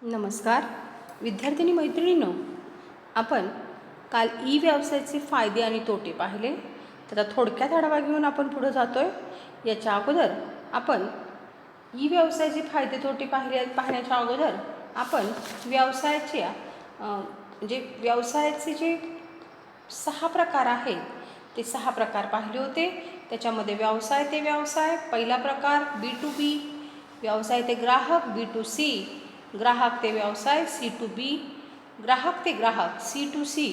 नमस्कार विद्यार्थिनी मैत्रिणींनो, आपण काल ई व्यवसायाचे फायदे आणि तोटे पाहिले. तर आता थोडक्यात आढावा घेऊन आपण पुढे जातोय. याच्या अगोदर आपण ई व्यवसायाचे फायदे तोटे पाहण्याच्या अगोदर आपण व्यवसायाचे जे 6 प्रकार आहेत ते 6 प्रकार पाहिले होते. त्याच्यामध्ये व्यवसाय ते व्यवसाय पहिला प्रकार, B2B, व्यवसाय ते ग्राहक B2C, ग्राहक ते व्यवसाय C2B, ग्राहक ते ग्राहक C2C,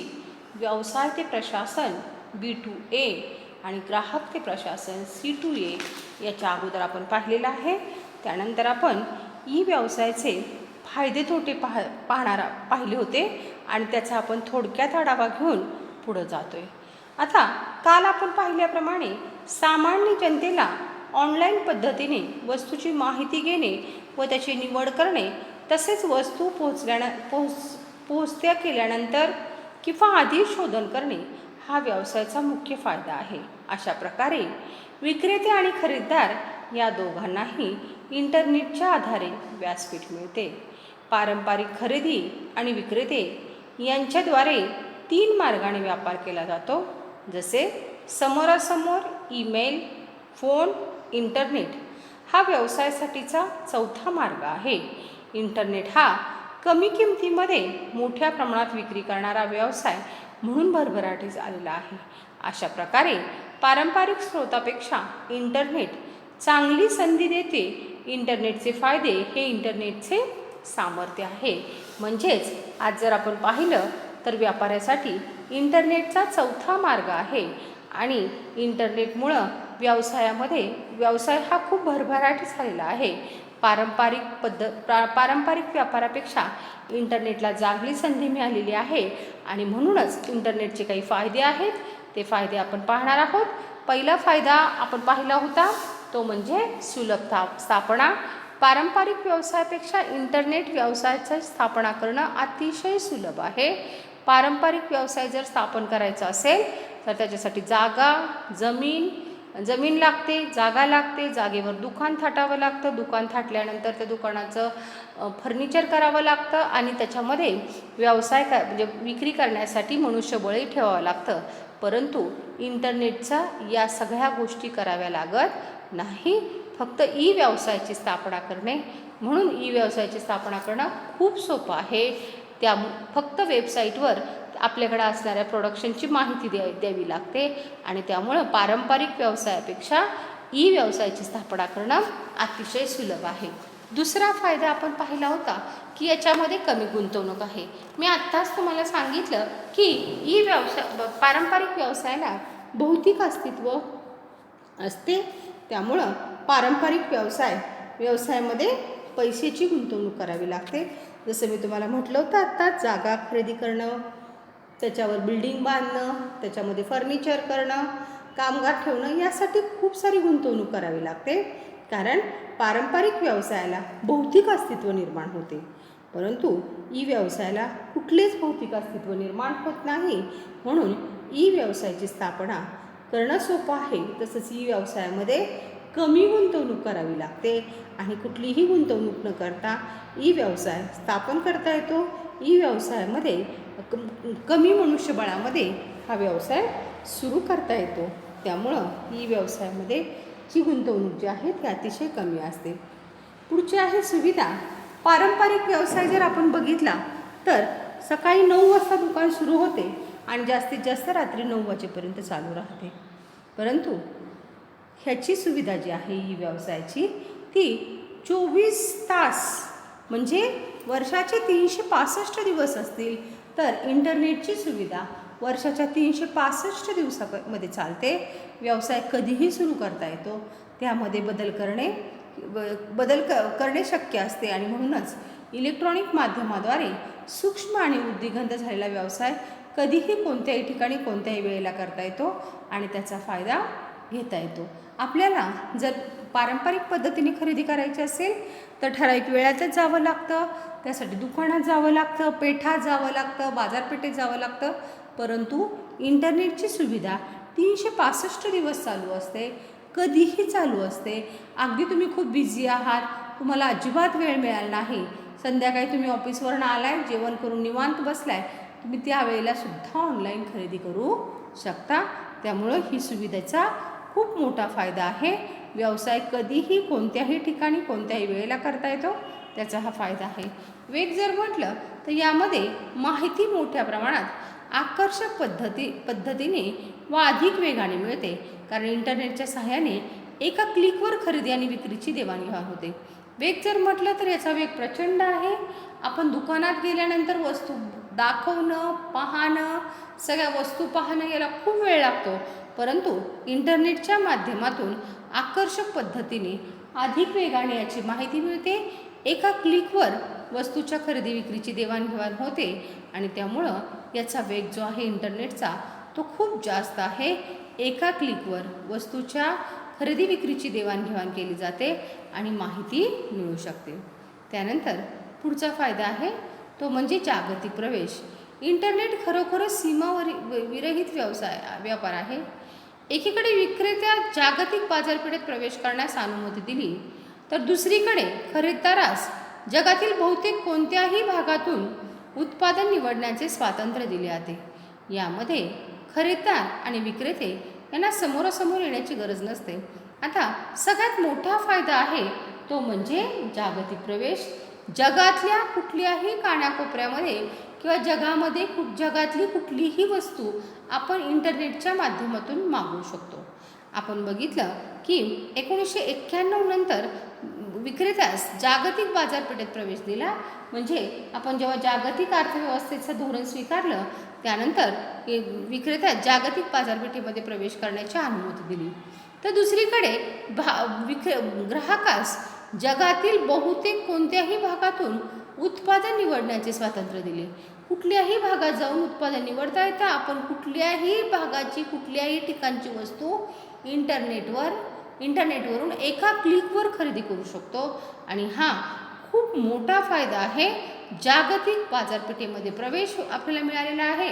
व्यवसाय ते प्रशासन B2A आणि ग्राहक ते प्रशासन C2A याच्या अगोदर आपण पाहिलेलं आहे. त्यानंतर आपण ई व्यवसायाचे फायदे तोटे पाहिले होते आणि त्याचा आपण थोडक्यात आढावा घेऊन पुढे जातोय. आता काल आपण पाहिल्याप्रमाणे सामान्य जनतेला ऑनलाईन पद्धतीने वस्तूची माहिती घेणे व त्याची निवड करणे, तसेच वस्तू पोहोचत्या केल्यानंतर किंवा आधी शोधन करणे हा व्यवसायाचा मुख्य फायदा आहे. अशा प्रकारे विक्रेते आणि खरेदीदार या दोघांनाही इंटरनेटच्या आधारे व्यासपीठ मिळते. पारंपरिक खरेदी आणि विक्रेते यांच्याद्वारे 3 मार्गाने व्यापार केला जातो, जसे समोरासमोर, ईमेल, फोन, इंटरनेट हा व्यवसायासाठीचा चौथा मार्ग आहे. इंटरनेट हा कमी किमतीमध्ये मोठ्या प्रमाणात विक्री करणारा व्यवसाय म्हणून भरभराटीस आलेला आहे. अशा प्रकारे पारंपरिक स्रोतापेक्षा इंटरनेट चांगली संधी देते. इंटरनेटचे फायदे हे इंटरनेटचे सामर्थ्य आहे. म्हणजेच आज जर आपण पाहिलं तर व्यापारासाठी इंटरनेटचा चौथा मार्ग आहे आणि इंटरनेटमुळं व्यवसाय हा खूप भरभराटी झालेला आहे. पारंपरिक व्यापारापेक्षा इंटरनेटला चांगली संधी मिळालेली आहे आणि म्हणूनच इंटरनेटचे काही फायदे आहेत, ते फायदे आपण पाहणार आहोत. पहिला फायदा आपण पाहिला होता तो म्हणजे सुलभ स्थापना. पारंपरिक व्यवसायापेक्षा इंटरनेट व्यवसायाची स्थापना करणं अतिशय सुलभ आहे. पारंपरिक व्यवसाय जर स्थापन करायचा असेल तर त्याच्यासाठी जमीन लागते, जागा लागते, जागेवर दुकान थाटावं लागतं, दुकान थाटल्यानंतर त्या दुकानाचं फर्निचर करावं लागतं आणि त्याच्यामध्ये म्हणजे विक्री करण्यासाठी मनुष्यबळही ठेवावं लागतं. परंतु इंटरनेटचा या सगळ्या गोष्टी कराव्या लागत नाही. फक्त ई व्यवसायाची स्थापना करणे, म्हणून ई व्यवसायाची स्थापना करणं खूप सोपं आहे. फक्त वेबसाईटवर आपल्याकडे असणाऱ्या प्रोडक्शनची माहिती द्यावी लागते आणि त्यामुळं पारंपरिक व्यवसायापेक्षा ई व्यवसायाची स्थापना करणं अतिशय सुलभ आहे. दुसरा फायदा आपण पाहिला होता की याच्यामध्ये कमी गुंतवणूक आहे. मी आत्ताच तुम्हाला सांगितलं की पारंपरिक व्यवसायाला भौतिक अस्तित्व असते. त्यामुळं पारंपरिक व्यवसायामध्ये पैशाची गुंतवणूक करावी लागते. जसं मी तुम्हाला म्हटलं होतं आत्ताच, जागा खरेदी करणं, त्याच्यावर बिल्डिंग बांधणं, त्याच्यामध्ये फर्निचर करणं, कामगार ठेवणं, यासाठी खूप सारी गुंतवणूक करावी लागते. कारण पारंपरिक व्यवसायाला भौतिक अस्तित्व निर्माण होते, परंतु ई व्यवसायाला कुठलेच भौतिक अस्तित्व निर्माण होत नाही. म्हणून ई व्यवसायाची स्थापना करणं सोपं आहे. तसंच ई व्यवसायामध्ये कमी गुंतवणूक करावी लागते आणि कुठलीही गुंतवणूक न करता ई व्यवसाय स्थापन करता येतो. ई व्यवसायामध्ये कमी मनुष्यबळामध्ये हा व्यवसाय सुरू करता येतो. त्यामुळं ई व्यवसायामध्ये जी गुंतवणूक जी आहे ती अतिशय कमी असते. पुढची आहे सुविधा. पारंपरिक व्यवसाय जर आपण बघितला तर सकाळी 9 वाजता दुकान सुरू होते आणि जास्तीत जास्त रात्री 9 वाजेपर्यंत चालू राहते. परंतु ह्याची सुविधा जी आहे ई व्यवसायाची ती 24 तास म्हणजे वर्षाचे 365 दिवस असतील तर इंटरनेटची सुविधा वर्षाच्या 365 दिवसामध्ये चालते. व्यवसाय कधीही सुरू करता येतो. त्यामध्ये बदल करणे शक्य असते आणि म्हणूनच इलेक्ट्रॉनिक माध्यमाद्वारे सूक्ष्म आणि उद्दिगंत झालेला व्यवसाय कधीही कोणत्याही ठिकाणी कोणत्याही वेळेला करता येतो आणि त्याचा फायदा घेता येतो. आपल्याला जर पारंपरिक पद्धतीने खरेदी करायची असेल तर ठराविक वेळातच जावं लागतं, त्यासाठी दुकानात जावं लागतं, पेठात जावं लागतं, बाजारपेठेत जावं लागतं. परंतु इंटरनेटची सुविधा 365 दिवस चालू असते, कधीही चालू असते. अगदी तुम्ही खूप बिझी आहात, तुम्हाला अजिबात वेळ मिळाला नाही, संध्याकाळी तुम्ही ऑफिसवरून आलाय, जेवण करून निवांत बसलाय, तुम्ही त्यावेळेला सुद्धा ऑनलाईन खरेदी करू शकता. त्यामुळं ही सुविधेचा खूप मोठा फायदा आहे. व्यवसाय कधीही कोणत्याही ठिकाणी कोणत्याही वेळेला करता येतो, त्याचा हा फायदा आहे. वेग जर म्हटलं तर यामध्ये माहिती मोठ्या प्रमाणात आकर्षक पद्धतीने व अधिक वेगाने मिळते, कारण इंटरनेटच्या सहाय्याने एका क्लिकवर खरेदी आणि विक्रीची देवाणघेवाण होते. वेग जर म्हटलं तर याचा वेग प्रचंड आहे. आपण दुकानात गेल्यानंतर वस्तू दाखवणं, पाहणं, सगळ्या वस्तू पाहणं याला खूप वेळ लागतो, परंतु इंटरनेटच्या माध्यमातून आकर्षक पद्धतीने अधिक वेगाने याची माहिती मिळते. एका क्लिकवर वस्तूच्या खरेदी विक्रीची देवाणघेवाण होते आणि त्यामुळं याचा वेग जो आहे इंटरनेटचा तो खूप जास्त आहे. एका क्लिकवर वस्तूच्या खरेदी विक्रीची देवाणघेवाण केली जाते आणि माहिती मिळू शकते. त्यानंतर पुढचा फायदा आहे तो म्हणजे जागतिक प्रवेश. इंटरनेट खरोखरच विरहित व्यापार आहे. एकीकडे विक्रेत्या जागतिक बाजारपेठेत प्रवेश करण्यास अनुमती दिली, तर दुसरीकडे खरेदीदारास जगातील बहुतेक कोणत्याही भागातून उत्पादन निवडण्याचे स्वातंत्र्य दिले जाते. यामध्ये खरेदीदार आणि विक्रेते यांना समोरासमोर येण्याची गरज नसते. आता सगळ्यात मोठा फायदा आहे तो म्हणजे जागतिक प्रवेश. जगातल्या कुठल्याही कानाकोपऱ्यामध्ये किंवा जगातली कुठलीही वस्तू आपण इंटरनेटच्या माध्यमातून मागवू शकतो. आपण बघितलं की 1991 नंतर विक्रेत्यास जागतिक बाजारपेठेत प्रवेश दिला, म्हणजे आपण जेव्हा जागतिक अर्थव्यवस्थेचं धोरण स्वीकारलं त्यानंतर विक्रेत्यास जागतिक बाजारपेठेमध्ये प्रवेश करण्याची अनुमती दिली. तर दुसरीकडे ग्राहकास जगातील बहुतेक कोणत्याही भागातून उत्पादन निवडण्याचे स्वातंत्र्य दिले. कुठल्याही भागात जाऊन उत्पादन निवडता येतं. आपण कुठल्याही भागाची कुठल्याही ठिकाणची वस्तू इंटरनेटवरून एका क्लिकवर खरेदी करू शकतो आणि हा खूप मोठा फायदा आहे. जागतिक बाजारपेठेमध्ये प्रवेश आपल्याला मिळालेला आहे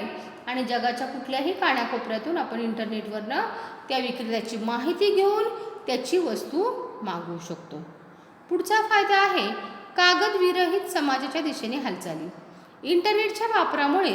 आणि जगाच्या कुठल्याही कानाकोपऱ्यातून आपण इंटरनेटवरनं त्या विक्रेत्याची माहिती घेऊन त्याची वस्तू मागवू शकतो. पुढचा फायदा आहे कागदविरहित समाजाच्या दिशेने हालचाली. इंटरनेटच्या वापरामुळे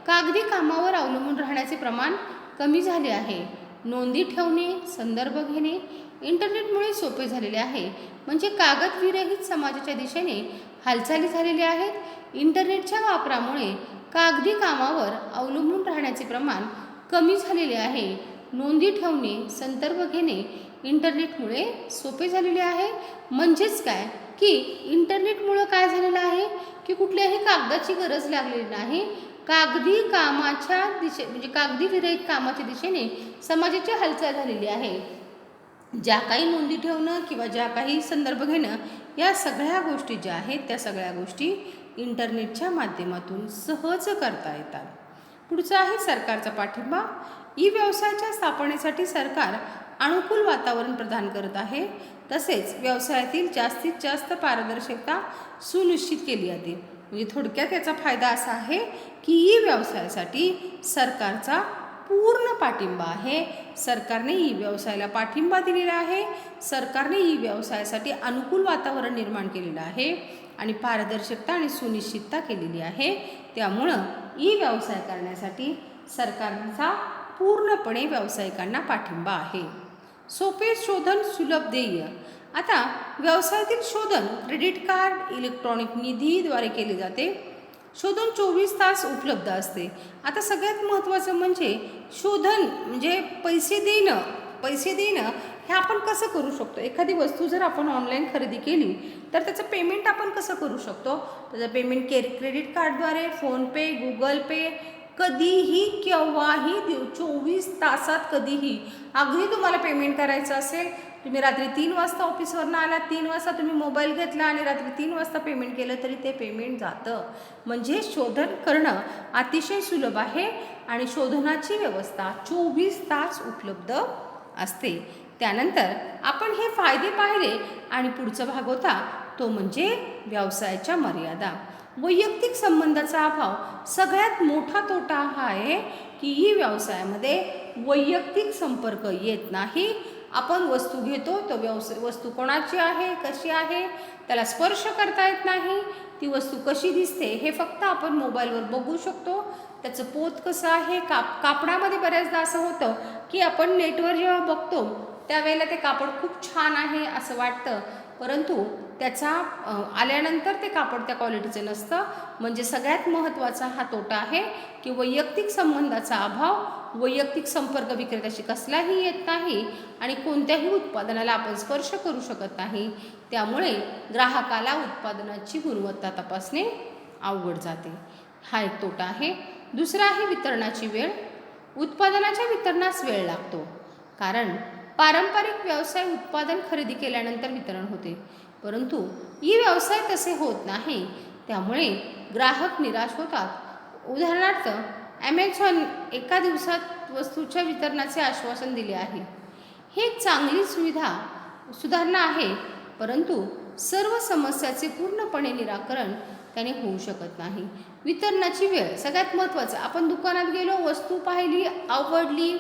कागदी कामावर अवलंबून राहण्याचे प्रमाण कमी झाले आहे. नोंदी ठेवणे, संदर्भ घेणे इंटरनेटमुळे सोपे झालेले आहे, म्हणजे कागदविरहित समाजाच्या दिशेने हालचाली झालेल्या आहेत. इंटरनेटच्या वापरामुळे कागदी कामावर अवलंबून राहण्याचे प्रमाण कमी झालेले आहे. नोंदी ठेवणे, संदर्भ घेणे इंटरनेटमुळे सोपे झालेले आहे. म्हणजेच काय की इंटरनेटमुळं काय झालेलं आहे की कुठल्याही कागदाची गरज लागलेली नाही. कागदी कामाच्या म्हणजे कागदी विरहित कामाच्या दिशेने समाजाची हालचाल झालेली आहे. ज्या काही नोंदी ठेवणं किंवा ज्या काही संदर्भ घेणं या सगळ्या गोष्टी ज्या आहेत त्या सगळ्या गोष्टी इंटरनेटच्या माध्यमातून सहज करता येतात. पुढचा आहे सरकारचा पाठिंबा. ई व्यवसायाच्या स्थापनेसाठी सरकार अनुकूल वातावरण प्रदान करत आहे. तसेच व्यवसायातील जास्तीत जास्त पारदर्शकता सुनिश्चित केली जाते. म्हणजे थोडक्यात याचा फायदा असा आहे की ई व्यवसायासाठी सरकारचा पूर्ण पाठिंबा आहे. सरकारने ई व्यवसायाला पाठिंबा दिलेला आहे. सरकारने ई व्यवसायासाठी अनुकूल वातावरण निर्माण केलेलं आहे आणि पारदर्शकता आणि सुनिश्चितता केलेली आहे. त्यामुळं ई व्यवसाय करण्यासाठी सरकारचा पूर्णपणे व्यावसायिकांना पाठिंबा आहे. सोपे शोधन, सुलभ देय. आता व्यवसायातील शोधन क्रेडिट कार्ड, इलेक्ट्रॉनिक निधीद्वारे केले जाते. शोधन 24 तास उपलब्ध असते. आता सगळ्यात महत्त्वाचं म्हणजे शोधन म्हणजे पैसे देणं हे आपण कसं करू शकतो. एखादी वस्तू जर आपण ऑनलाईन खरेदी केली तर त्याचं पेमेंट आपण कसं करू शकतो. त्याचं पेमेंट क्रेडिट कार्डद्वारे, फोनपे, गुगल पे, कधीही केव्हाही 24 तासात कधीही. अगदी तुम्हाला पेमेंट करायचं असेल, तुम्ही रात्री 3 वाजता ऑफिसवरून आला, 3 वाजता तुम्ही मोबाईल घेतला आणि रात्री 3 वाजता पेमेंट केलं तरी ते पेमेंट जातं. म्हणजे शोधन करणं अतिशय सुलभ आहे आणि शोधनाची व्यवस्था 24 तास उपलब्ध असते. त्यानंतर आपण हे फायदे पाहिले आणि पुढचा भाग होता तो म्हणजे व्यवसायाच्या मर्यादा. वैयक्तिक संबंधाचा अभाव. सगळ्यात मोठा तोटा हा आहे की ई व्यवसायामध्ये वैयक्तिक संपर्क येत नाही. आपण वस्तू घेतो, तो वस्तू कोणाची आहे, कशी आहे, त्याला स्पर्श करता येत नाही, ती वस्तू कशी दिसते हे फक्त आपण मोबाईलवर बघू शकतो. त्याचं पोत कसं आहे, कापडामध्ये बऱ्याचदा असं होतं की आपण नेटवर जेव्हा बघतो त्यावेळेला ते कापड खूप छान आहे असं वाटतं, परंतु त्याचा आल्यानंतर ते कापड त्या क्वालिटीचं नसतं. म्हणजे सगळ्यात महत्त्वाचा हा तोटा आहे की वैयक्तिक संबंधाचा अभाव, वैयक्तिक संपर्क विक्रेत्याशी कसलाही येत नाही आणि कोणत्याही उत्पादनाला आपण स्पर्श करू शकत नाही. त्यामुळे ग्राहकाला उत्पादनाची गुणवत्ता तपासणे अवघड जाते. हा एक तोटा आहे. दुसरा आहे वितरणाची वेळ. उत्पादनाच्या वितरणास वेळ लागतो, कारण पारंपरिक व्यवसाय उत्पादन खरेदी केल्यानंतर वितरण होते, परंतु ई व्यवसाय तसे होत नाही. त्यामुळे ग्राहक निराश होतात. उदाहरणार्थ ॲमेझॉन एका दिवसात वस्तूच्या वितरणाचे आश्वासन दिले आहे. ही एक चांगली सुधारणा आहे, परंतु सर्व समस्याचे पूर्णपणे निराकरण त्याने होऊ शकत नाही. वितरणाची वेळ सगळ्यात महत्त्वाचं. आपण दुकानात गेलो, वस्तू पाहिली, आवडली,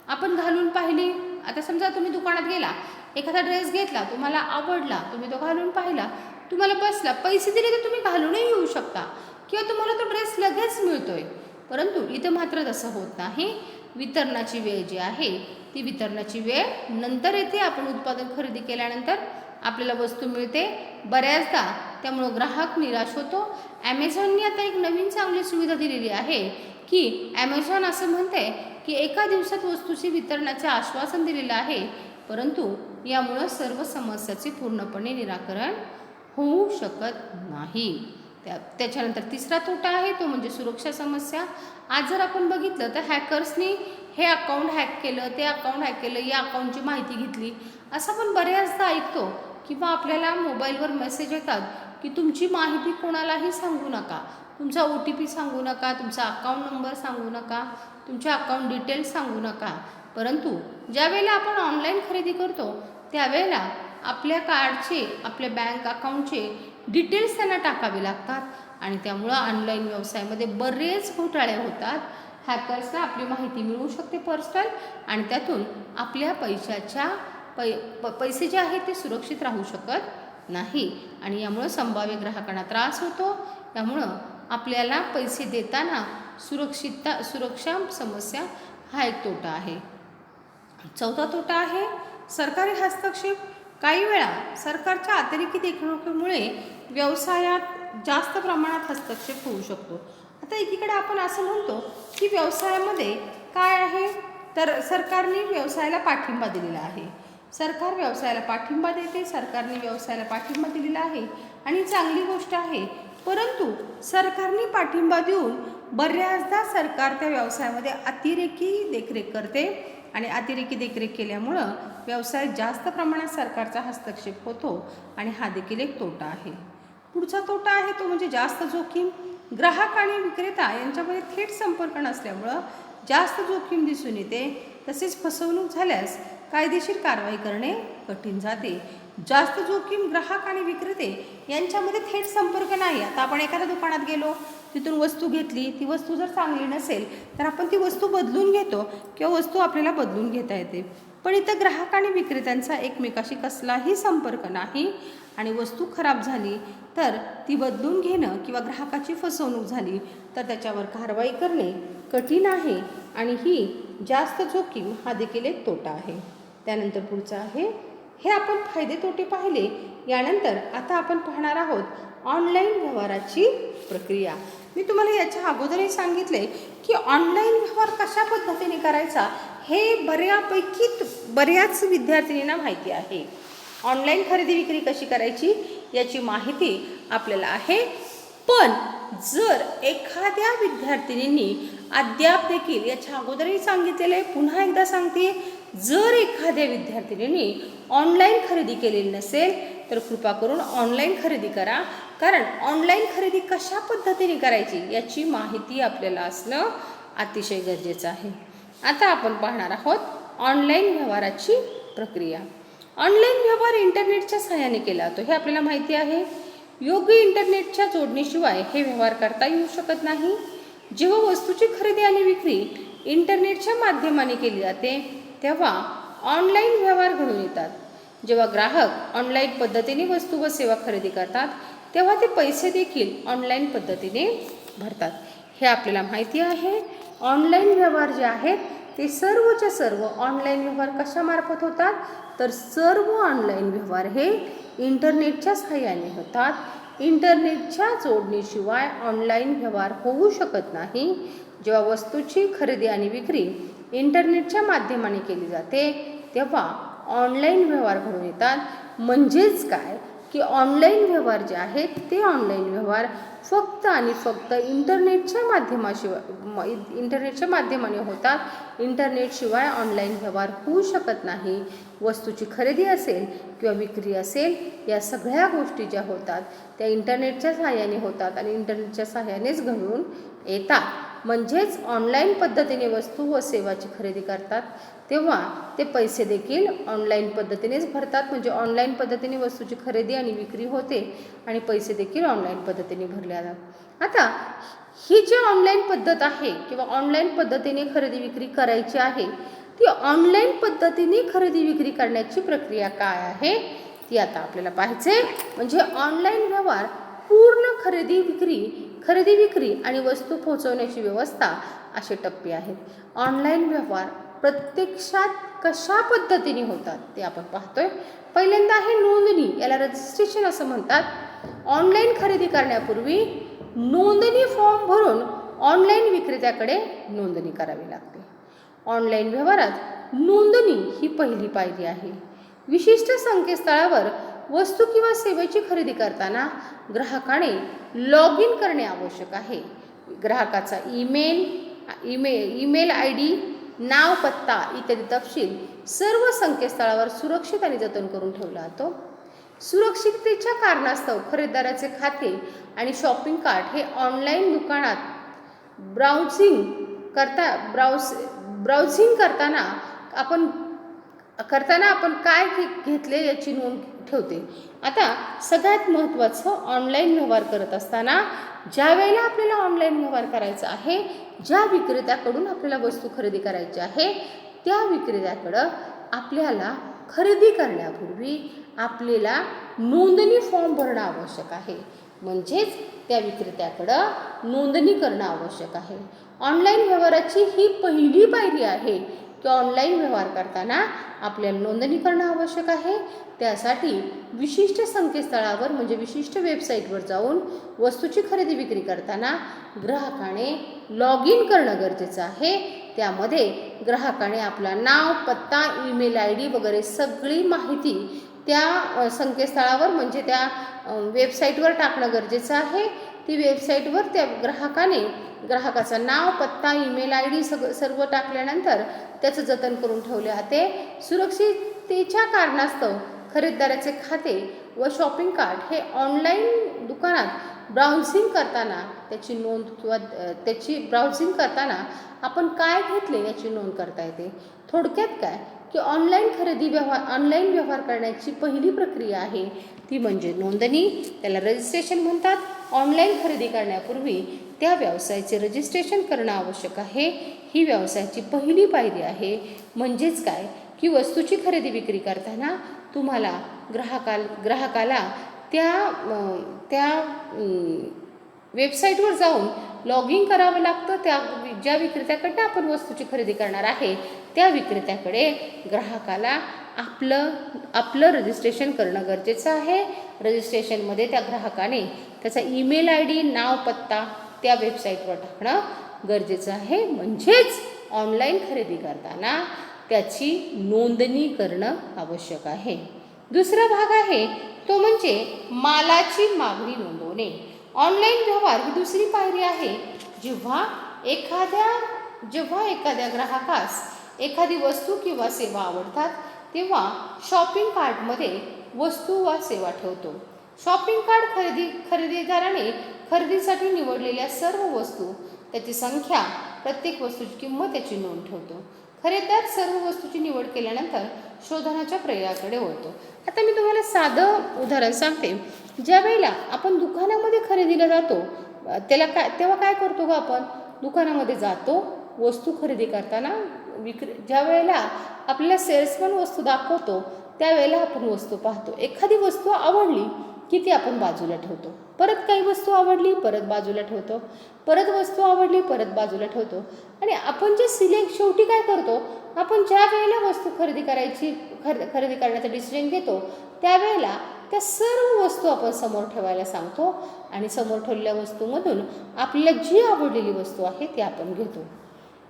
आपण घालून पाहिली. आता समजा तुम्ही दुकानात गेला, एखादा ड्रेस घेतला, तुम्हाला आवडला, तुम्ही तो घालून पाहिला, तुम्हाला बसला, पैसे दिले तर तुम्ही घालूनही येऊ शकता किंवा तुम्हाला तो ड्रेस लगेच मिळतोय. परंतु इथं मात्र तसं होत नाही. वितरणाची वेळ जी आहे ती वितरणाची वेळ नंतर येते. आपण उत्पादन खरेदी केल्यानंतर आपल्याला वस्तू मिळते बऱ्याचदा, त्यामुळं ग्राहक निराश होतो. ॲमेझॉनने आता एक नवीन चांगली सुविधा दिलेली आहे की ॲमेझॉन असं म्हणते की एका दिवसात वस्तूची वितरणाचे आश्वासन दिलेलं आहे, परंतु यामुळं सर्व समस्याचे पूर्णपणे निराकरण होऊ शकत नाही. त्याच्यानंतर तिसरा तोटा आहे तो म्हणजे सुरक्षा समस्या. आज जर आपण बघितलं तर हॅकर्सनी हे अकाउंट हॅक केलं, ते अकाउंट हॅक केलं, या अकाउंटची माहिती घेतली, असं आपण बऱ्याचदा ऐकतो. किंवा आपल्याला मोबाईलवर मेसेज येतात की तुमची माहिती कोणालाही सांगू नका, तुमचा OTP सांगू नका, तुमचा अकाउंट नंबर सांगू नका, तुमच्या अकाउंट डिटेल्स सांगू नका. परंतु ज्यावेळेला आपण ऑनलाईन खरेदी करतो त्यावेळेला आपल्या कार्डचे, आपल्या बँक अकाउंटचे डिटेल्स त्यांना टाकावे लागतात आणि त्यामुळं ऑनलाईन व्यवसायामध्ये बरेच घोटाळे होतात. हॅकर्सला आपली माहिती मिळू शकते पर्सनल, आणि त्यातून आपल्या पैसे जे आहेत ते सुरक्षित राहू शकत नाही आणि यामुळं संभाव्य ग्राहकांना त्रास होतो. त्यामुळं आपल्याला पैसे देताना सुरक्षा समस्या हा एक तोटा आहे. चौथा तोटा आहे सरकारी हस्तक्षेप. काही वेळा सरकारच्या अतिरेकी देखरेखीमुळे व्यवसायात जास्त प्रमाणात हस्तक्षेप होऊ शकतो. आता एकीकडे आपण असं म्हणतो की व्यवसायामध्ये काय आहे, तर सरकारने व्यवसायाला पाठिंबा दिलेला आहे. सरकार व्यवसायाला पाठिंबा देते, सरकारने व्यवसायाला पाठिंबा दिलेला आहे आणि चांगली गोष्ट आहे. परंतु सरकारने पाठिंबा देऊन बऱ्याचदा सरकार त्या व्यवसायामध्ये अतिरेकी देखरेख करते आणि अतिरेकी देखरेख केल्यामुळं व्यवसायात जास्त प्रमाणात सरकारचा हस्तक्षेप होतो आणि हा देखील एक तोटा आहे. पुढचा तोटा आहे तो म्हणजे जास्त जोखीम. ग्राहक आणि विक्रेता यांच्यामध्ये थेट संपर्क नसल्यामुळं जास्त जोखीम दिसून येते. तसेच फसवणूक झाल्यास कायदेशीर कारवाई करणे कठीण जाते. जास्त जोखीम ग्राहक आणि विक्रेते यांच्यामध्ये थेट संपर्क नाही. आता आपण एखाद्या दुकानात गेलो, तिथून वस्तू घेतली, ती वस्तू जर चांगली नसेल तर आपण ती वस्तू बदलून घेतो किंवा वस्तू आपल्याला बदलून घेता येते. पण इथं ग्राहक आणि विक्रेत्यांचा एकमेकाशी कसलाही संपर्क नाही आणि वस्तू खराब झाली तर ती बदलून घेणं किंवा ग्राहकाची फसवणूक झाली तर त्याच्यावर कारवाई करणे कठीण आहे आणि ही जास्त जोखीम हा देखील एक तोटा आहे. त्यानंतर पुढचं आहे, हे आपण फायदे तोटे पाहिले. यानंतर आता आपण पाहणार आहोत ऑनलाईन व्यवहाराची प्रक्रिया. मी तुम्हाला याच्या अगोदरही सांगितले की ऑनलाईन व्यवहार कशा पद्धतीने करायचा हे बऱ्याच विद्यार्थिनींना माहिती आहे. ऑनलाईन खरेदी विक्री कशी करायची याची माहिती आपल्याला आहे. पण जर एखाद्या विद्यार्थिनींनी अद्याप देखील याच्या अगोदरही सांगितलेलं आहे, पुन्हा एकदा सांगते, जर एखाद्या विद्यार्थिनींनी ऑनलाईन खरेदी केलेली नसेल तर कृपा करून ऑनलाईन खरेदी करा. कारण ऑनलाईन खरेदी कशा पद्धतीने करायची याची माहिती आपल्याला असणं अतिशय गरजेचं आहे. आता आपण पाहणार आहोत ऑनलाईन व्यवहाराची प्रक्रिया. ऑनलाईन व्यवहार इंटरनेटच्या सहाय्याने केला जातो हे आपल्याला माहिती आहे. योग्य इंटरनेटच्या जोडणीशिवाय हे व्यवहार करता येऊ शकत नाही. जेव्हा वस्तूची खरेदी आणि विक्री इंटरनेटच्या माध्यमाने केली जाते तेव्हा ऑनलाईन व्यवहार घडून येतात. जेव्हा ग्राहक ऑनलाईन पद्धतीने वस्तू व सेवा खरेदी करतात तेव्हा ते पैसे देखील ऑनलाईन पद्धतीने भरतात. हे आपल्याला माहिती आहे. ऑनलाईन व्यवहार जे आहेत ते सर्वच्या सर्व ऑनलाईन व्यवहार कशामार्फत होतात, तर सर्व ऑनलाईन व्यवहार हे इंटरनेटच्या सहाय्याने होतात. इंटरनेटच्या जोडणीशिवाय ऑनलाईन व्यवहार होऊ शकत नाही. जेव्हा वस्तूची खरेदी आणि विक्री इंटरनेटच्या माध्यमाने केली जाते तेव्हा ऑनलाईन व्यवहार घडून येतात. म्हणजेच काय की ऑनलाईन व्यवहार जे आहेत ते ऑनलाईन व्यवहार फक्त आणि फक्त इंटरनेटच्या माध्यमाने होतात. इंटरनेटशिवाय ऑनलाईन व्यवहार होऊ शकत नाही. वस्तूची खरेदी असेल किंवा विक्री असेल, या सगळ्या गोष्टी ज्या होतात त्या इंटरनेटच्या सहाय्याने होतात आणि इंटरनेटच्या सहाय्यानेच घडून येतात. म्हणजेच ऑनलाईन पद्धतीने वस्तू व सेवाची खरेदी करतात तेव्हा ते पैसे देखील ऑनलाईन पद्धतीनेच भरतात. म्हणजे ऑनलाईन पद्धतीने वस्तूची खरेदी आणि विक्री होते आणि पैसे देखील ऑनलाईन पद्धतीने भरले जातात. आता ही जी ऑनलाईन पद्धत आहे किंवा ऑनलाईन पद्धतीने खरेदी विक्री करायची आहे, ती ऑनलाईन पद्धतीने खरेदी विक्री करण्याची प्रक्रिया काय आहे ती आता आपल्याला पाहायचे. म्हणजे ऑनलाईन व्यवहार पूर्ण खरेदी विक्री आणि वस्तू पोहोचवण्याची व्यवस्था असे टप्पे आहेत. ऑनलाईन व्यवहार प्रत्यक्षात कशा पद्धतीने होतात ते आपण पाहतोय. पहिल्यांदा आहे नोंदणी, याला रजिस्ट्रेशन असं म्हणतात. ऑनलाईन खरेदी करण्यापूर्वी नोंदणी फॉर्म भरून ऑनलाईन विक्रेत्याकडे नोंदणी करावी लागते. ऑनलाईन व्यवहारात नोंदणी ही पहिली पायरी आहे. विशिष्ट संकेतस्थळावर वस्तू किंवा सेवेची खरेदी करताना ग्राहकाने लॉग इन करणे आवश्यक आहे. ग्राहकाचा ईमेल आय डी, नाव, पत्ता इत्यादी तपशील सर्व संकेतस्थळावर सुरक्षित आणि जतन करून ठेवला जातो. सुरक्षिततेच्या कारणास्तव खरेदीदाराचे खाते आणि शॉपिंग कार्ट हे ऑनलाईन दुकानात ब्राउझिंग करताना आपण काय घेतले याची नोंद ठेवते. आता सगळ्यात महत्त्वाचं, ऑनलाईन व्यवहार करत असताना ज्या वेळेला आपल्याला ऑनलाईन व्यवहार करायचा आहे, ज्या विक्रेत्याकडून आपल्याला वस्तू खरेदी करायची आहे त्या विक्रेत्याकडं आपल्याला खरेदी करण्यापूर्वी आपल्याला नोंदणी फॉर्म भरणं आवश्यक आहे. म्हणजेच त्या विक्रेत्याकडं नोंदणी करणं आवश्यक आहे. ऑनलाईन व्यवहाराची ही पहिली पायरी आहे की ऑनलाईन व्यवहार करताना आपल्याला नोंदणी करणं आवश्यक आहे. त्यासाठी विशिष्ट संकेतस्थळावर म्हणजे विशिष्ट वेबसाईटवर जाऊन वस्तूची खरेदी विक्री करताना ग्राहकाने लॉग इन करणं गरजेचं आहे. त्यामध्ये ग्राहकाने आपला नाव, पत्ता, ईमेल आय डी वगैरे सगळी माहिती त्या संकेतस्थळावर म्हणजे त्या वेबसाईटवर टाकणं गरजेचं आहे. ती वेबसाईटवर त्या ग्राहकाचं नाव, पत्ता, ईमेल आय डी सर्व टाकल्यानंतर त्याचं जतन करून ठेवले जाते. सुरक्षिततेच्या कारणास्तव खरेदीदाराचे खाते व शॉपिंग कार्ट हे ऑनलाईन दुकानात ब्राउझिंग करताना त्याची नोंद किंवा त्याची ब्राउझिंग करताना आपण काय घेतले याची नोंद करता येते. थोडक्यात काय की ऑनलाईन व्यवहार करण्याची पहिली प्रक्रिया आहे ती म्हणजे नोंदणी, त्याला रजिस्ट्रेशन म्हणतात. ऑनलाईन खरेदी करण्यापूर्वी त्या व्यवसायाचे रजिस्ट्रेशन करणं आवश्यक आहे. ही व्यवसायाची पहिली पायरी आहे. म्हणजेच काय की वस्तूची खरेदी विक्री करताना तुम्हाला ग्राहकाला त्या वेबसाईटवर जाऊन लॉग इन करावं लागतं. ज्या विक्रेत्याकडनं आपण वस्तूची खरेदी करणार आहे त्या विक्रेत्याकडे ग्राहकाला आपलं रजिस्ट्रेशन करणं गरजेचं आहे. रजिस्ट्रेशनमध्ये त्या ग्राहकाने त्याचा ईमेल आय डी, नाव, पत्ता त्या वेबसाईटवर टाकणं गरजेचं आहे. म्हणजेच ऑनलाईन खरेदी करताना त्याची नोंदणी करणं आवश्यक आहे. दुसरा भाग आहे तो म्हणजे मालाची मागणी नोंदवणे. ऑनलाईन व्यवहार ही दुसरी पायरी आहे. जेव्हा एखाद्या ग्राहकास एखादी वस्तू किंवा सेवा आवडतात तेव्हा शॉपिंग कार्टमध्ये वस्तू वा सेवा ठेवतो. शॉपिंग कार्ट खरेदीदाराने खरेदीसाठी निवडलेल्या सर्व वस्तू, त्याची संख्या, प्रत्येक वस्तूची किंमत याची नोंद ठेवतो. खरेदीदार सर्व वस्तूची निवड केल्यानंतर शोधनाच्या प्रक्रियेकडे वळतो. आता मी तुम्हाला साधं उदाहरण सांगते. ज्या वेळेला आपण दुकानामध्ये खरेदीला जातो तेव्हा काय करतो ग आपण? दुकानामध्ये जातो, वस्तू खरेदी करताना ज्या वेळेला आपल्याला सेल्समन वस्तू दाखवतो त्यावेळेला आपण वस्तू पाहतो. एखादी वस्तू आवडली की ती आपण बाजूला ठेवतो. परत काही वस्तू आवडली परत बाजूला ठेवतो. परत वस्तू आवडली परत बाजूला ठेवतो. आणि आपण जे शेवटी काय करतो, आपण ज्या वेळेला वस्तू खरेदी करण्याचा डिसिजन घेतो त्यावेळेला त्या सर्व वस्तू आपण समोर ठेवायला सांगतो आणि समोर ठेवलेल्या वस्तूमधून आपल्याला जी आवडलेली वस्तू आहे ती आपण घेतो.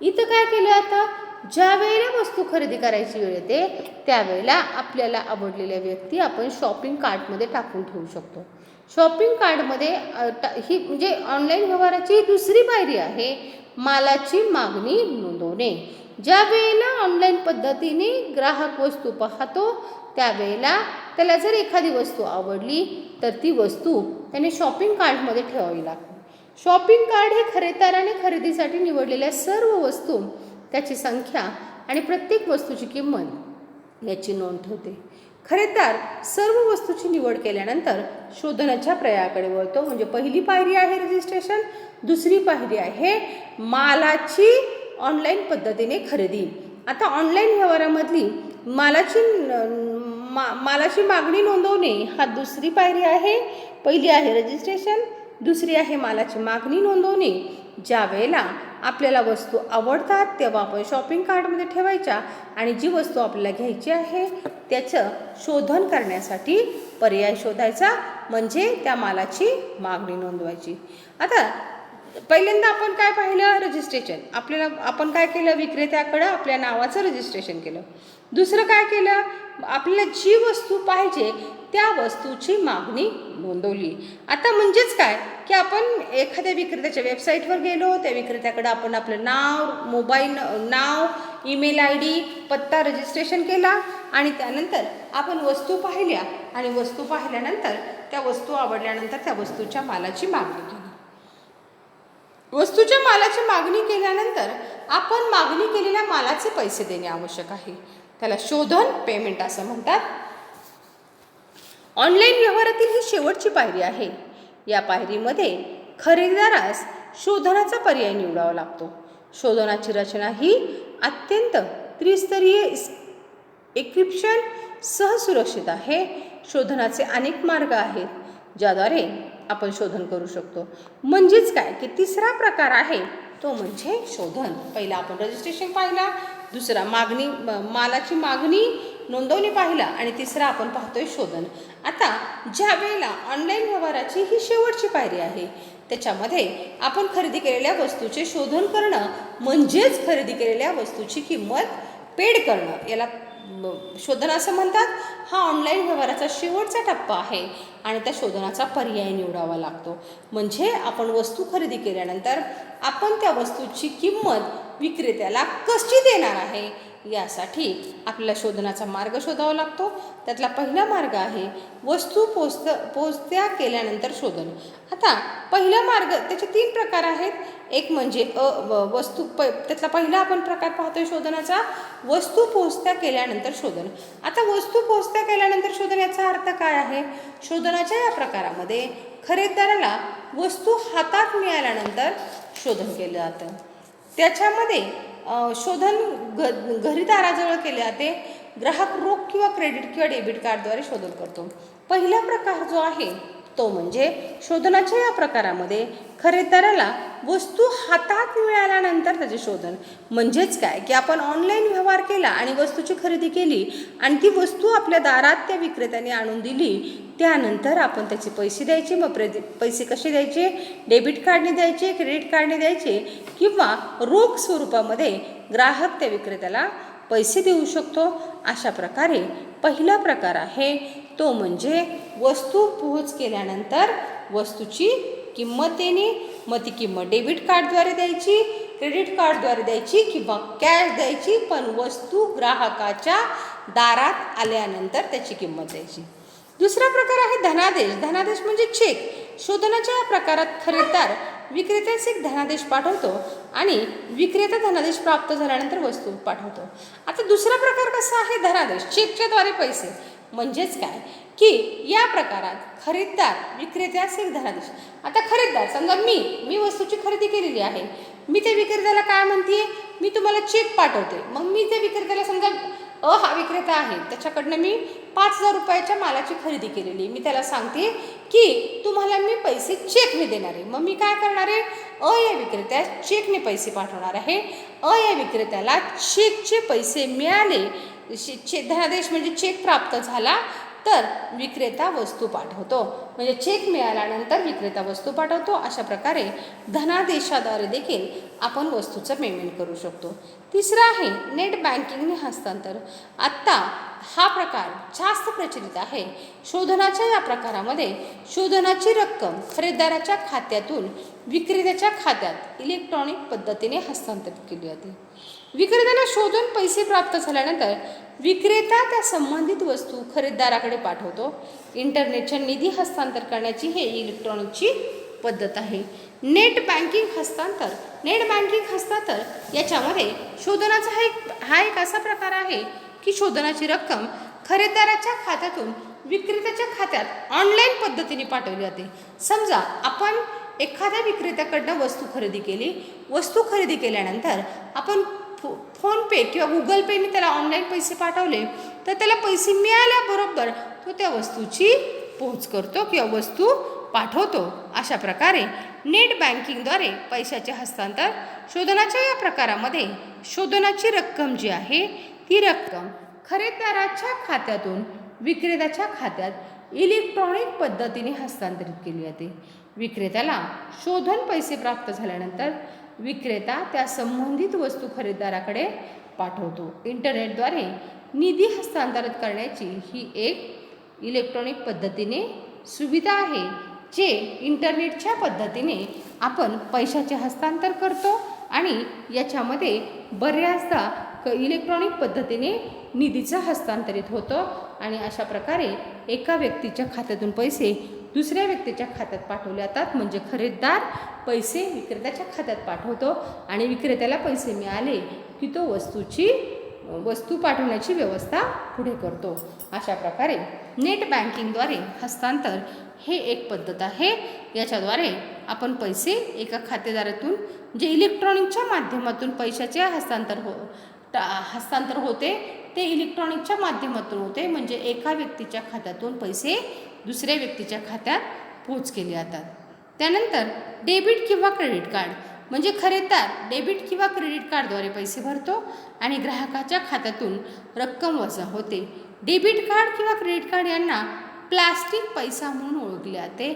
इथं काय केलं, आता ज्या वेळेला वस्तू खरेदी करायची वेळ येते त्यावेळेला आपल्याला आवडलेल्या व्यक्ती आपण शॉपिंग कार्टमध्ये टाकून ठेवू शकतो. शॉपिंग कार्टमध्ये ही म्हणजे ऑनलाईन व्यवहाराची दुसरी पायरी आहे मालाची मागणी नोंदवणे. ज्या वेळेला ऑनलाईन पद्धतीने ग्राहक वस्तू पाहतो त्यावेळेला त्याला जर एखादी वस्तू आवडली तर ती वस्तू त्याने शॉपिंग कार्टमध्ये ठेवावी लागते. शॉपिंग कार्ट हे खरेदीदाराने खरेदीसाठी निवडलेल्या सर्व वस्तू, त्याची संख्या आणि प्रत्येक वस्तूची किंमत याची नोंद ठेवते. खरेदीदार सर्व वस्तूची निवड केल्यानंतर शोधनाच्या प्रक्रियेकडे वळतो. म्हणजे पहिली पायरी आहे रजिस्ट्रेशन, दुसरी पायरी आहे मालाची ऑनलाईन पद्धतीने खरेदी. आता ऑनलाईन व्यवहारामधली मालाची मागणी नोंदवणे हा दुसरी पायरी आहे. पहिली आहे रजिस्ट्रेशन, दुसरी आहे मालाची मागणी नोंदवणे. ज्या वेळेला आपल्याला वस्तू आवडतात तेव्हा आपण शॉपिंग कार्टमध्ये ठेवायच्या आणि जी वस्तू आपल्याला घ्यायची आहे त्याचं शोधन करण्यासाठी पर्याय शोधायचा, म्हणजे त्या मालाची मागणी नोंदवायची. आता पहिल्यांदा आपण काय पाहिलं, रजिस्ट्रेशन. आपण काय केलं, विक्रेत्याकडं आपल्या नावाचं रजिस्ट्रेशन केलं. दुसरं काय केलं, आपल्याला जी वस्तू पाहिजे त्या वस्तूची मागणी नोंदवली. आता म्हणजेच काय की आपण एखाद्या विक्रेत्याच्या वेबसाईटवर गेलो, त्या विक्रेत्याकडे आपण आपलं नाव, ईमेल ID, पत्ता रजिस्ट्रेशन केला आणि त्यानंतर आपण वस्तू पाहिल्या आणि वस्तू पाहिल्यानंतर त्या वस्तू आवडल्यानंतर त्या वस्तूच्या मालाची मागणी केली. वस्तूच्या मालाची मागणी केल्यानंतर आपण मागणी केलेल्या मालाचे पैसे देणे आवश्यक आहे. त्याला शोधन पेमेंट असं म्हणतात. ऑनलाईन व्यवहारातील ही शेवटची पायरी आहे. या पायरीमध्ये खरेदीदारास शोधनाचा पर्याय निवडावा लागतो. शोधनाची रचना ही अत्यंत त्रिस्तरीय एन्क्रिप्शन सह सुरक्षित आहे. शोधनाचे अनेक मार्ग आहेत ज्याद्वारे आपण शोधन करू शकतो. म्हणजेच काय की तिसरा प्रकार आहे तो म्हणजे शोधन. पहिला आपण रजिस्ट्रेशन पाहिला, दुसरा मालाची मागणी नोंदवणी पाहिला आणि तिसरा आपण पाहतोय शोधन. आता ज्या वेळेला ऑनलाईन व्यवहाराची ही शेवटची पायरी आहे त्याच्यामध्ये आपण खरेदी केलेल्या वस्तूचे शोधन करणं म्हणजेच खरेदी केलेल्या वस्तूची किंमत पेड करणं, याला शोधन असं म्हणतात. हा ऑनलाईन व्यवहाराचा शेवटचा टप्पा आहे आणि त्या शोधनाचा पर्याय निवडावा लागतो. म्हणजे आपण वस्तू खरेदी केल्यानंतर आपण त्या वस्तूची किंमत विक्रेत्याला कशी देणार आहे यासाठी आपल्याला शोधनाचा मार्ग शोधावा लागतो. त्यातला पहिला मार्ग आहे वस्तू पोचत्या केल्यानंतर शोधन. आता पहिला मार्ग, त्याचे 3 प्रकार आहेत. एक म्हणजे त्यातला पहिला आपण प्रकार पाहतोय शोधनाचा, वस्तू पोचत्या केल्यानंतर शोधन. आता वस्तू पोचत्या केल्यानंतर शोधन याचा अर्थ काय आहे, शोधनाच्या या प्रकारामध्ये खरेदीदाराला वस्तू हातात मिळाल्यानंतर शोधन केलं जातं. त्याच्यामध्ये शोधन घरी दाराजवळ केले जाते. ग्राहक रोख किंवा क्रेडिट किंवा डेबिट कार्डद्वारे शोधन करतो. पहिला प्रकार जो आहे तो म्हणजे शोधनाच्या या प्रकारामध्ये खरेदीदाराला वस्तू हातात मिळाल्यानंतर त्याचे शोधन. म्हणजेच काय की आपण ऑनलाईन व्यवहार केला आणि वस्तूची खरेदी केली आणि ती वस्तू आपल्या दारात त्या विक्रेत्याने आणून दिली, त्यानंतर आपण त्याचे पैसे द्यायचे. मग पैसे कसे द्यायचे, डेबिट कार्डने द्यायचे, क्रेडिट कार्डने द्यायचे किंवा रोख स्वरूपामध्ये ग्राहक त्या विक्रेत्याला पैसे देऊ शकतो. अशा प्रकारे पहिला प्रकार आहे तो म्हणजे वस्तू पोहोच केल्यानंतर वस्तूची किंमत देणे. मग ती किंमत डेबिट कार्डद्वारे द्यायची, क्रेडिट कार्डद्वारे द्यायची किंवा कॅश द्यायची, पण वस्तू ग्राहकाच्या दारात आल्यानंतर त्याची किंमत द्यायची. दुसरा प्रकार आहे धनादेश. धनादेश म्हणजे चेक. शोधनाच्या प्रकारात खरेदीदार विक्रेत्यास एक धनादेश पाठवतो आणि विक्रेता धनादेश प्राप्त झाल्यानंतर वस्तू पाठवतो. आता दुसरा प्रकार कसा आहे, धनादेश, चेकच्याद्वारे पैसे. म्हणजेच काय की या प्रकारात खरेदीदार विक्रेत्यास एक धनादेश. आता खरेदीदार, समजा मी वस्तूची खरेदी केलेली आहे, मी त्या विक्रेत्याला काय म्हणते मी तुम्हाला चेक पाठवते, मग मी त्या विक्रेत्याला समजा हा विक्रेता आहे, त्याच्याकडनं मी 5,000 रुपयाच्या मालाची खरेदी केलेली, मी त्याला सांगते की तुम्हाला मी पैसे चेकने देणार आहे. मग मी काय करणार आहे, या विक्रेत्यास चेकने पैसे पाठवणार आहे. या विक्रेत्याला चेकचे पैसे मिळाले, धनादेश म्हणजे चेक प्राप्त झाला तर विक्रेता वस्तू पाठवतो, म्हणजे चेक मिळाल्यानंतर विक्रेता वस्तू पाठवतो. अशा प्रकारे धनादेशाद्वारे देखील आपण वस्तूचं पेमेंट करू शकतो. तिसरं आहे नेट बँकिंगने हस्तांतर. आत्ता हा प्रकार जास्त प्रचलित आहे. शोधनाच्या या प्रकारामध्ये शोधनाची रक्कम खरेदीदाराच्या खात्यातून विक्रेत्याच्या खात्यात इलेक्ट्रॉनिक पद्धतीने हस्तांतरित केली जाते. विक्रेत्याला शोधून पैसे प्राप्त झाल्यानंतर विक्रेता त्या संबंधित वस्तू खरेदीदाराकडे पाठवतो. इंटरनेटच्या निधी हस्तांतर करण्याची हे इलेक्ट्रॉनिकची पद्धत आहे. नेट बँकिंग हस्तांतर. नेट बँकिंग हस्तांतर याच्यामध्ये शोधनाचा हा एक असा प्रकार आहे की शोधनाची रक्कम खरेदीदाराच्या खात्यातून विक्रेत्याच्या खात्यात ऑनलाईन पद्धतीने पाठवली जाते. समजा आपण एखाद्या विक्रेत्याकडनं वस्तू खरेदी केली, वस्तू खरेदी केल्यानंतर आपण फोनपे किंवा गुगल पेने त्याला ऑनलाईन पैसे पाठवले तर त्याला पैसे मिळाल्याबरोबर तो त्या वस्तूची पोहोच करतो किंवा वस्तू पाठवतो. अशा प्रकारे नेट बँकिंगद्वारे पैशाचे हस्तांतर. शोधनाच्या या प्रकारामध्ये शोधनाची रक्कम जी आहे ती रक्कम खरेदीदाराच्या खात्यातून विक्रेत्याच्या खात्यात इलेक्ट्रॉनिक पद्धतीने हस्तांतरित केली जाते. विक्रेत्याला शोधन पैसे प्राप्त झाल्यानंतर विक्रेता त्या संबंधित वस्तू खरेदीदाराकडे पाठवतो. इंटरनेटद्वारे निधी हस्तांतरित करण्याची ही एक इलेक्ट्रॉनिक पद्धतीने सुविधा आहे, जे इंटरनेटच्या पद्धतीने आपण पैशाचे हस्तांतर करतो आणि याच्यामध्ये बऱ्याचदा इलेक्ट्रॉनिक पद्धतीने निधीचं हस्तांतरित होतं आणि अशा प्रकारे एका व्यक्तीच्या खात्यातून पैसे दुसऱ्या व्यक्तीच्या खात्यात पाठवले जातात. म्हणजे खरेदीदार पैसे विक्रेत्याच्या खात्यात पाठवतो आणि विक्रेत्याला पैसे मिळाले की तो वस्तू पाठवण्याची व्यवस्था पुढे करतो. अशा प्रकारे नेट बँकिंगद्वारे हस्तांतर हे एक पद्धत आहे. याच्याद्वारे आपण पैसे एका खातेदारातून जे इलेक्ट्रॉनिकच्या माध्यमातून पैशाचे हस्तांतर होते ते इलेक्ट्रॉनिकच्या माध्यमातून होते. म्हणजे एका व्यक्तीच्या खात्यातून पैसे दुसऱ्या व्यक्तीच्या खात्यात पोच केले जातात. त्यानंतर डेबिट किंवा क्रेडिट कार्ड. म्हणजे खरेदीदार डेबिट किंवा क्रेडिट कार्डद्वारे पैसे भरतो आणि ग्राहकाच्या खात्यातून रक्कम वजा होते. डेबिट कार्ड किंवा क्रेडिट कार्ड यांना प्लास्टिक पैसा म्हणून ओळखले जाते.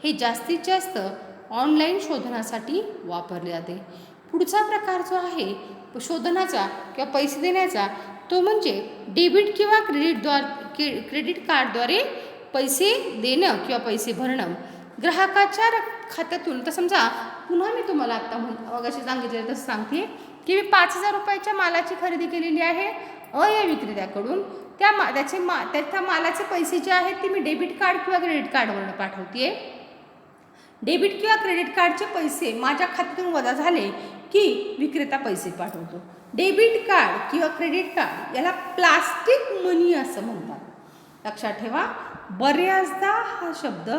हे जास्तीत जास्त ऑनलाईन शोधनासाठी वापरले जाते. पुढचा प्रकार जो आहे शोधनाचा किंवा पैसे देण्याचा तो म्हणजे डेबिट किंवा क्रेडिट कार्डद्वारे पैसे देणं किंवा पैसे भरणं ग्राहकाच्या खात्यातून. तर समजा पुन्हा मी तुम्हाला आत्ता मगाशी सांगितलं तसं सांगते की मी 5,000 रुपयाच्या मालाची खरेदी केलेली आहे या विक्रेत्याकडून. त्या मालाचे पैसे जे आहेत ते मी डेबिट कार्ड किंवा क्रेडिट कार्डवरून पाठवते. डेबिट किंवा क्रेडिट कार्डचे पैसे माझ्या खात्यातून वजा झाले की विक्रेता पैसे पाठवतो. डेबिट कार्ड किंवा क्रेडिट कार्ड याला प्लास्टिक मनी असं म्हणतात. लक्षात ठेवा, बऱ्याचदा हा शब्द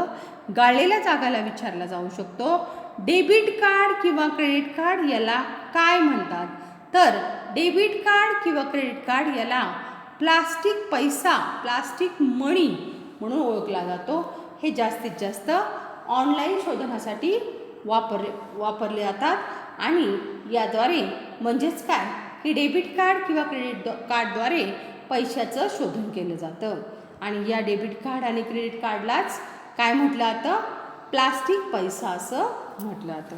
गाळलेल्या जागाला विचारला जाऊ शकतो. डेबिट कार्ड किंवा क्रेडिट कार्ड याला काय म्हणतात, तर डेबिट कार्ड किंवा क्रेडिट कार्ड याला प्लास्टिक पैसा, प्लास्टिक मनी म्हणून ओळखला जातो. हे जास्तीत जास्त ऑनलाईन शोधनासाठी वापरले जातात आणि याद्वारे म्हणजेच काय की डेबिट कार्ड किंवा क्रेडिट कार्डद्वारे पैशाचं शोधन केलं जातं आणि या डेबिट कार्ड आणि क्रेडिट कार्डलाच काय म्हटलं जातं, प्लास्टिक पैसा असं म्हटलं जातं.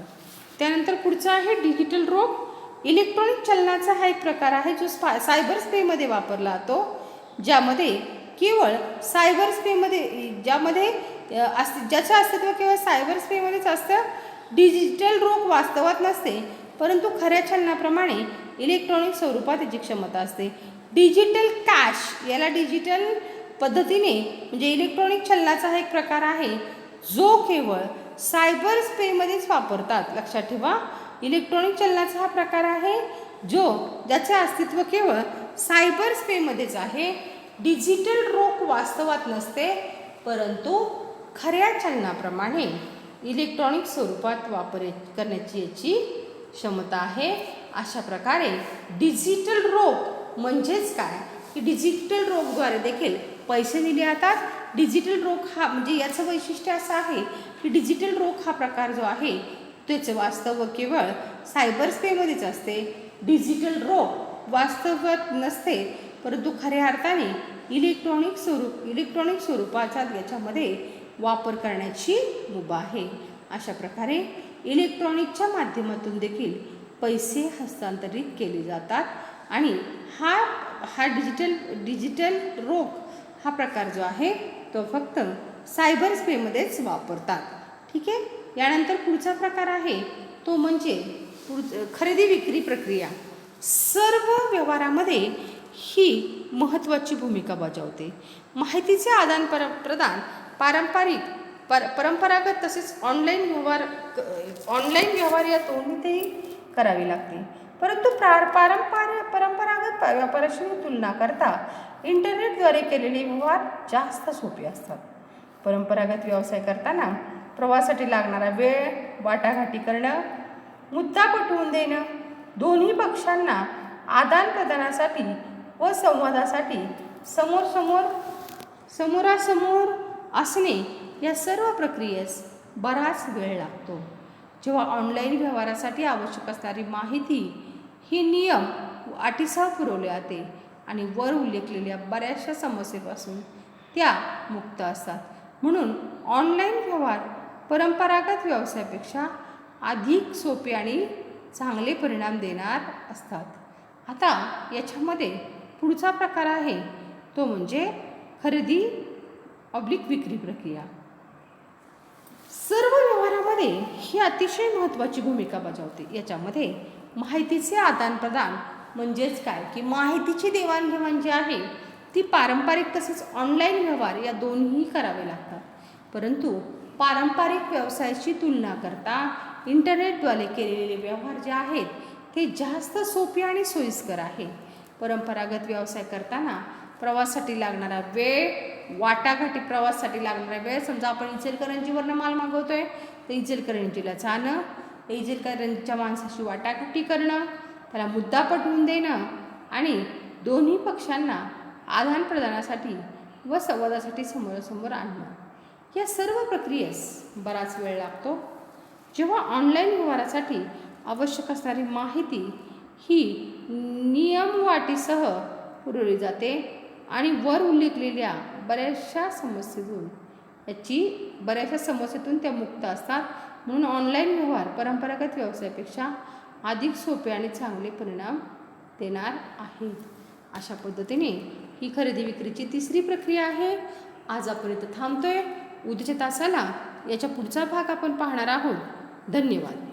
त्यानंतर पुढचं आहे डिजिटल रोख. इलेक्ट्रॉनिक चलनाचा हा एक प्रकार आहे जो सायबर स्पेसमध्ये वापरला जातो, ज्यामध्ये केवळ सायबर स्पेसमध्ये ज्याचं अस्तित्व केवळ सायबर स्पेसमध्येच असतं. डिजिटल रोख वास्तवात नसते, परंतु खऱ्या चलनाप्रमाणे इलेक्ट्रॉनिक स्वरूपात याची क्षमता असते. डिजिटल कॅश याला डिजिटल पद्धतीने म्हणजे इलेक्ट्रॉनिक चलनाचा हा एक प्रकार आहे जो केवळ सायबर स्पेसमध्येच वापरतात. लक्षात ठेवा, इलेक्ट्रॉनिक चलनाचा हा प्रकार आहे ज्याचे अस्तित्व केवळ सायबर स्पेसमध्येच आहे. डिजिटल रोख वास्तवात नसते, परंतु खऱ्या चलनाप्रमाणे इलेक्ट्रॉनिक स्वरूपात वापर करण्याची याची क्षमता आहे. अशा प्रकारे डिजिटल रोख म्हणजेच काय की डिजिटल रोखद्वारे देखील पैसे दिले जातात. डिजिटल रोख हा म्हणजे याचं वैशिष्ट्य असं आहे की डिजिटल रोख हा प्रकार जो आहे त्याचं वास्तव केवळ सायबर स्पेसमध्येच असते. डिजिटल रोख वास्तवात नसते, परंतु खऱ्या अर्थाने इलेक्ट्रॉनिक स्वरूपाचा याच्यामध्ये वापर करण्याची मुभा आहे. अशा प्रकारे इलेक्ट्रॉनिकच्या माध्यमातून देखील पैसे हस्तांतरित केले जातात आणि हा डिजिटल रोख हा प्रकार जो आहे तो फक्त सायबर स्पेसमध्येच वापरतात. ठीक आहे. यानंतर पुढचा प्रकार आहे तो म्हणजे खरेदी विक्री प्रक्रिया. सर्व व्यवहारामध्ये ही महत्त्वाची भूमिका बजावते. माहितीचे आदान प्रदान परंपरागत तसेच ऑनलाईन व्यवहार या दोन्हीतही करावी लागते. परंतु परंपरागत व्यापाराशी तुलना करता इंटरनेटद्वारे केलेले व्यवहार जास्त सोपे असतात. परंपरागत व्यवसाय करताना प्रवासासाठी लागणारा वेळ, वाटाघाटी करणं, मुद्दा पटवून देणं, दोन्ही पक्षांना आदानप्रदानासाठी व संवादासाठी समोरासमोर असणे या सर्व प्रक्रियेस बराच वेळ लागतो. जेव्हा ऑनलाईन व्यवहारासाठी आवश्यक असणारी माहिती ही नियम व अटीसह पुरवली जाते आणि वर उल्लेखलेल्या बऱ्याचशा समस्येपासून त्या मुक्त असतात. म्हणून ऑनलाईन व्यवहार परंपरागत व्यवसायापेक्षा अधिक सोपे आणि चांगले परिणाम देणार असतात. आता याच्यामध्ये पुढचा प्रकार आहे तो म्हणजे खरेदी विक्री प्रक्रिया. सर्व व्यवहारामध्ये ही अतिशय महत्त्वाची भूमिका बजावते. याच्यामध्ये माहितीचे आदानप्रदान म्हणजेच काय की माहितीची देवाणघेवाण जी आहे ती पारंपरिक तसेच ऑनलाईन व्यवहार या दोन्ही करावे लागतात. परंतु पारंपरिक व्यवसायाची तुलना करता इंटरनेटद्वारे केलेले व्यवहार जे आहेत ते जास्त सोपे आणि सोयीस्कर आहे. परंपरागत व्यवसाय करताना प्रवासासाठी लागणारा वेळ, प्रवासासाठी लागणारा वेळ, समजा आपण इचलकरंजीवरनं माल मागवतोय तर इचलकरंजीला जाणं, इचलकरंजीच्या माणसाशी वाटाघाटी करणं, त्याला मुद्दा पटवून देणं आणि दोन्ही पक्षांना आदानप्रदानासाठी व संवादासाठी समोरासमोर आणणं, या सर्व प्रक्रियेस बराच वेळ लागतो. जेव्हा ऑनलाईन व्यवहारासाठी आवश्यक असणारी माहिती ही नियम व अटीसह पुरवली जाते आणि वर उल्लेखलेल्या बऱ्याचशा समस्येतून त्या मुक्त असतात. म्हणून ऑनलाईन व्यवहार परंपरागत व्यवसायापेक्षा अधिक सोपे आणि चांगले परिणाम देणार आहेत. अशा पद्धतीने ही खरेदी विक्रीची तिसरी प्रक्रिया आहे. आज आपण इथं थांबतोय. उद्याच्या तासाला याच्या पुढचा भाग आपण पाहणार आहोत. धन्यवाद.